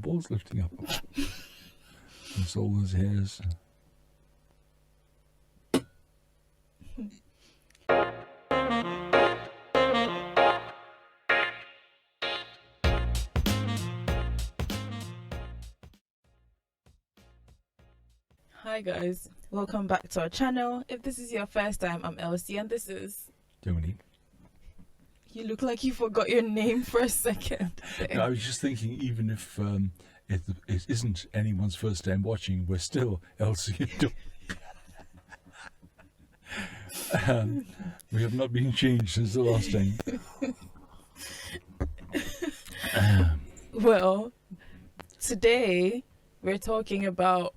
balls lifting up. It's all those hairs. Hi guys, welcome back to our channel. If this is your first time, I'm Elsie and this is... Dominique. You look like you forgot your name for a second. No, I was just thinking, even if it isn't anyone's first time watching, we're still Elsie and Dominique. We have not been changed since the last time. Well, today we're talking about,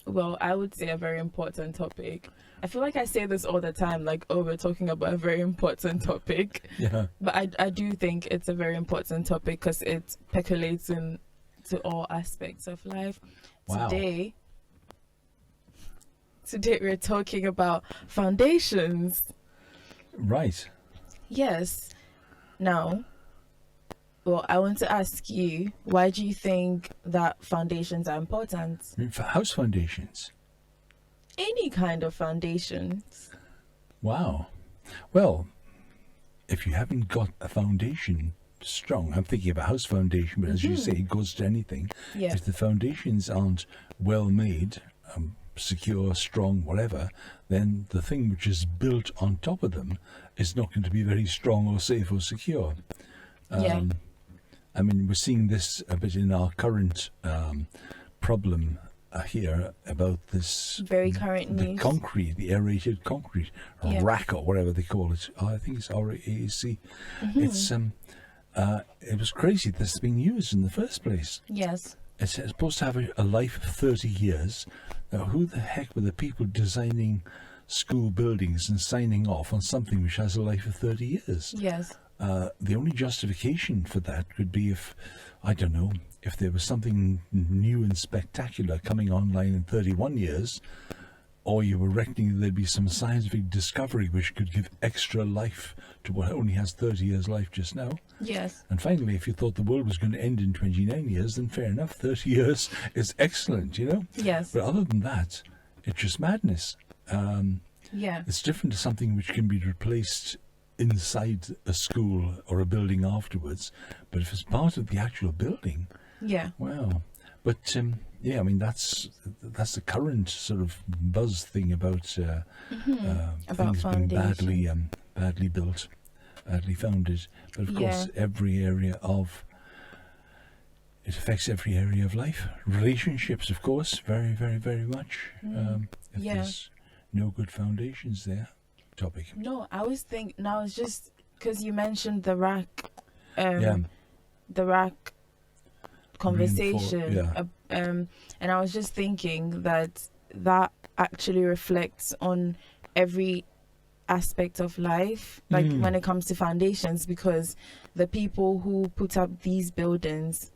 well, I would say a very important topic. I feel like I say this all the time, like, oh, we're talking about a very important topic. Yeah. But I do think it's a very important topic because it percolates into all aspects of life. Wow. Today we're talking about foundations. Right. Yes. Now, well, I want to ask you, why do you think that foundations are important? I mean, for house foundations. Any kind of foundations. Wow. Well, if you haven't got a foundation strong, I'm thinking of a house foundation, but as you say, it goes to anything. Yeah. If the foundations aren't well made, secure, strong, whatever, then the thing which is built on top of them is not going to be very strong or safe or secure. Yeah. I mean, we're seeing this a bit in our current problem here about this Very current the news. concrete, the aerated concrete, or Yeah. RAAC or whatever they call it. I think it's RAAC. It's it was crazy this is being used in the first place. Yes. It's supposed to have a life of 30 years. Now, who the heck were the people designing school buildings and signing off on something which has a life of 30 years? Yes. The only justification for that could be if, I don't know, if there was something new and spectacular coming online in 31 years, or you were reckoning there'd be some scientific discovery which could give extra life to what only has 30 years life just now. Yes. And finally, if you thought the world was going to end in 29 years, then fair enough, 30 years is excellent, you know? Yes. But other than that, it's just madness. Yeah. It's different to something which can be replaced inside a school or a building afterwards, but if it's part of the actual building, Yeah. wow. But yeah, I mean that's the current sort of buzz thing about About things being foundation. badly built, badly founded. But of Yeah. course, it affects every area of life. Relationships, of course, very, very, very much. If Yeah. there's no good foundations there. Topic. No, I was thinking, now it's just because you mentioned the RAAC, Yeah. the RAAC conversation. Yeah. And I was just thinking that actually reflects on every aspect of life, like when it comes to foundations, because the people who put up these buildings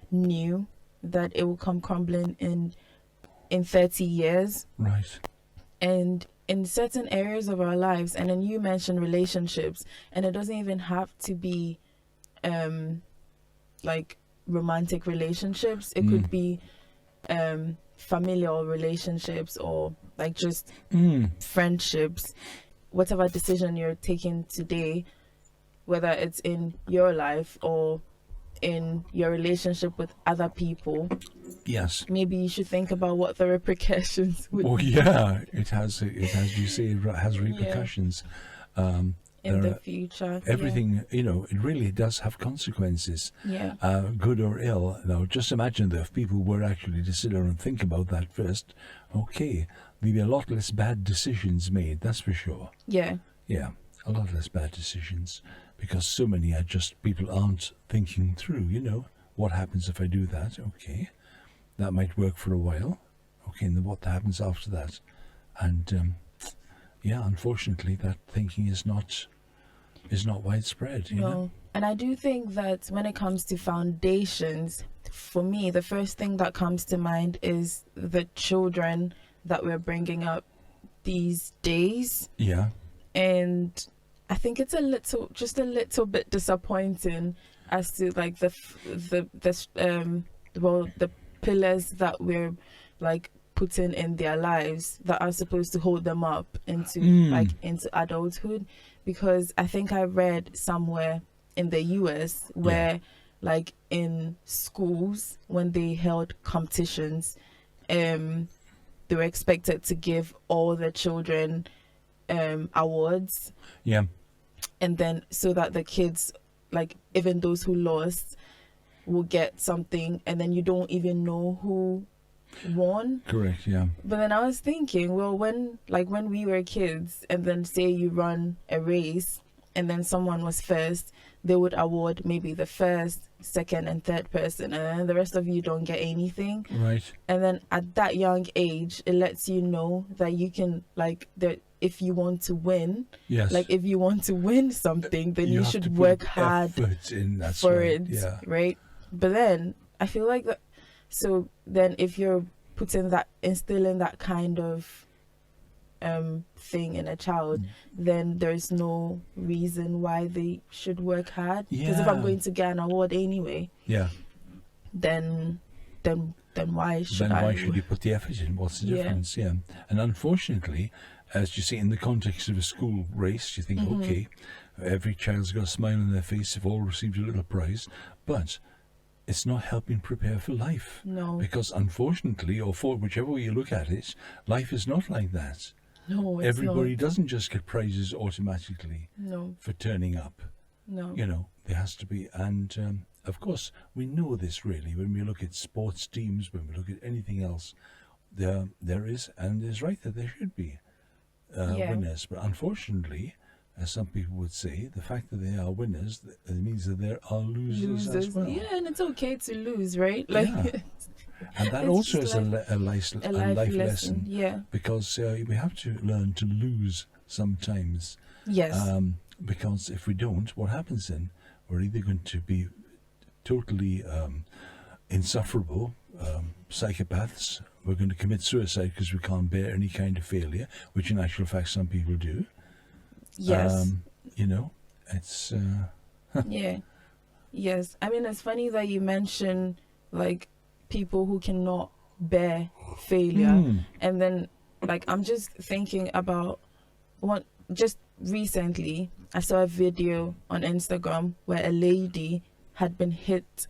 knew that it will come crumbling in 30 years. Right. And in certain areas of our lives, and then you mentioned relationships, and it doesn't even have to be like romantic relationships. It could be familial relationships, or like just friendships. Whatever decision you're taking today, whether it's in your life or in your relationship with other people, Yes. maybe you should think about what the repercussions would Well, be yeah, it has, you say, it has repercussions. in There the are future. everything, you know, it really does have consequences, Yeah. good or ill. Now, just imagine that if people were actually to sit down and think about that first, okay, there'd be a lot less bad decisions made, that's for sure. Yeah. Yeah, a lot less bad decisions, because so many are just people aren't thinking through, you know, what happens if I do that? Okay, that might work for a while. Okay, and then what happens after that? And yeah, unfortunately, that thinking is not widespread. You know? And I do think that when it comes to foundations, for me, the first thing that comes to mind is the children that we're bringing up these days. Yeah. And I think it's just a little bit disappointing as to like the pillars that we're like putting in their lives that are supposed to hold them up into into adulthood. Because I think I read somewhere in the US where like in schools, when they held competitions, they were expected to give all the children awards, and then so that the kids, like even those who lost, will get something, and then you don't even know who won. Correct. Yeah. But then I was thinking, well, when we were kids, and then say you run a race and then someone was first, they would award maybe the first, second and third person, and then the rest of you don't get anything. Right. And then at that young age, it lets you know that you can, like, that if you want to win, like if you want to win something, then you should work hard for it. Right. But then I feel like that, so then if you're instilling that kind of thing in a child, then there's no reason why they should work hard. Because if I'm going to get an award anyway, then why should you put the effort in? What's the difference? And unfortunately, as you see in the context of a school race, you think, okay, every child's got a smile on their face, they've all received a little prize, but it's not helping prepare for life. No. Because unfortunately, or for whichever way you look at it, life is not like that. No, it's Everybody doesn't just get prizes automatically for turning up. No. You know, there has to be, and of course, we know this really when we look at sports teams, when we look at anything else, there is, and it's right that there should be winners. But unfortunately, as some people would say, the fact that they are winners, it means that there are losers as well. Yeah, and it's okay to lose, right? Like, and that also is a life lesson. Yeah. Because we have to learn to lose sometimes. Yes. Because if we don't, what happens then? We're either going to be totally insufferable psychopaths. We're going to commit suicide because we can't bear any kind of failure, which in actual fact some people do. Yes. You know, it's... Yeah. Yes. I mean, it's funny that you mention, like, people who cannot bear failure. And then, like, I'm just thinking about just recently, I saw a video on Instagram where a lady had been hit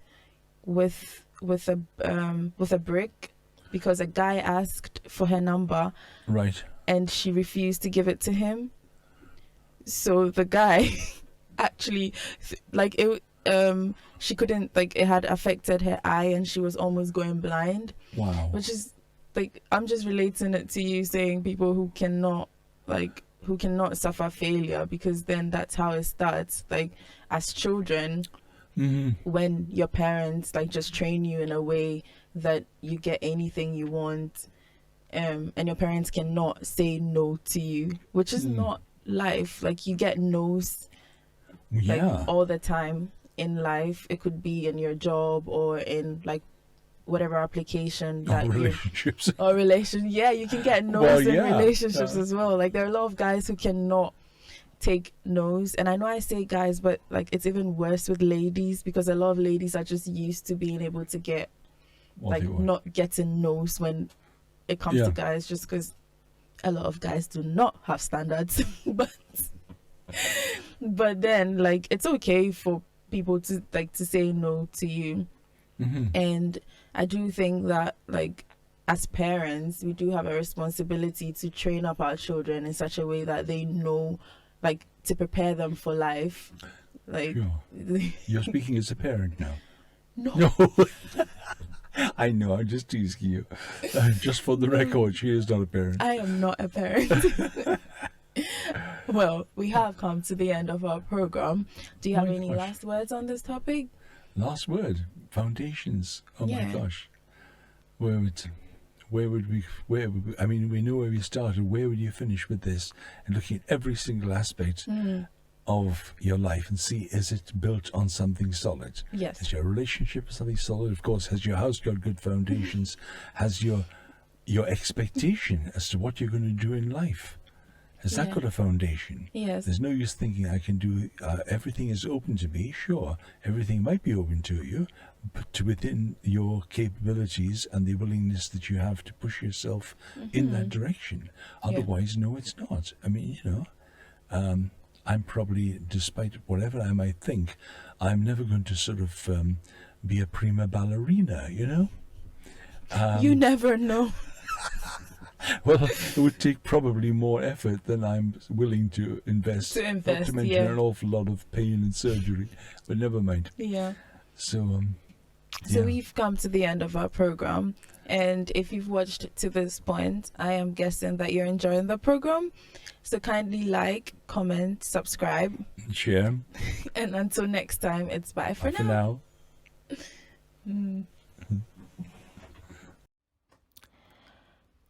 with a brick because a guy asked for her number. Right. And she refused to give it to him. So the guy actually, like, it she couldn't, like, it had affected her eye and she was almost going blind. Wow. Which is, like, I'm just relating it to you saying people who cannot suffer failure, because then that's how it starts. Like, as children, when your parents, like, just train you in a way that you get anything you want, and your parents cannot say no to you, which is not life. Like, you get no's like all the time in life. It could be in your job or in, like, whatever application that relationships you can get no's in relationships as well. Like, there are a lot of guys who cannot take no's, and I know I say guys, but, like, it's even worse with ladies, because a lot of ladies are just used to being able to get not getting no's when it comes to guys, just because a lot of guys do not have standards. but then, like, it's okay for people to, like, to say no to you. And I do think that, like, as parents, we do have a responsibility to train up our children in such a way that they know, like, to prepare them for life. Like, you're speaking as a parent now. No. I know, I'm just teasing you. Just for the record, she is not a parent. I am not a parent. Well, we have come to the end of our program. Do you have any last words on this topic? Last word, foundations. Oh my gosh. Where would we, I mean, we know where we started. Where would you finish with this? And looking at every single aspect of your life and see, is it built on something solid? Yes. Is your relationship something solid? Of course. Has your house got good foundations? Has your expectation as to what you're going to do in life, Has that Yeah. got a foundation? Yes. There's no use thinking I can do everything is open to me. Sure, everything might be open to you, but to within your capabilities and the willingness that you have to push yourself in that direction. Yeah. Otherwise, no, it's not. I mean, I'm probably, despite whatever I might think, I'm never going to sort of be a prima ballerina, You never know. Well, it would take probably more effort than I'm willing to invest. Not to mention yeah. an awful lot of pain and surgery, but never mind. Yeah. So, So yeah. we've come to the end of our program. And if you've watched to this point, I am guessing that you're enjoying the program. So kindly like, comment, subscribe. Share. And until next time, it's bye for Bye now. for now.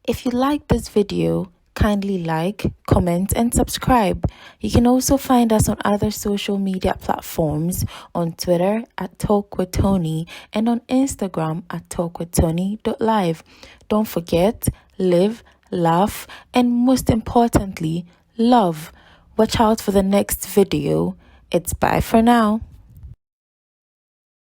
If you like this video, kindly like, comment, and subscribe. You can also find us on other social media platforms, on Twitter at Talk with Tony and on Instagram at talkwithtony.live. Don't forget, live, laugh, and most importantly, love. Watch out for the next video. It's bye for now.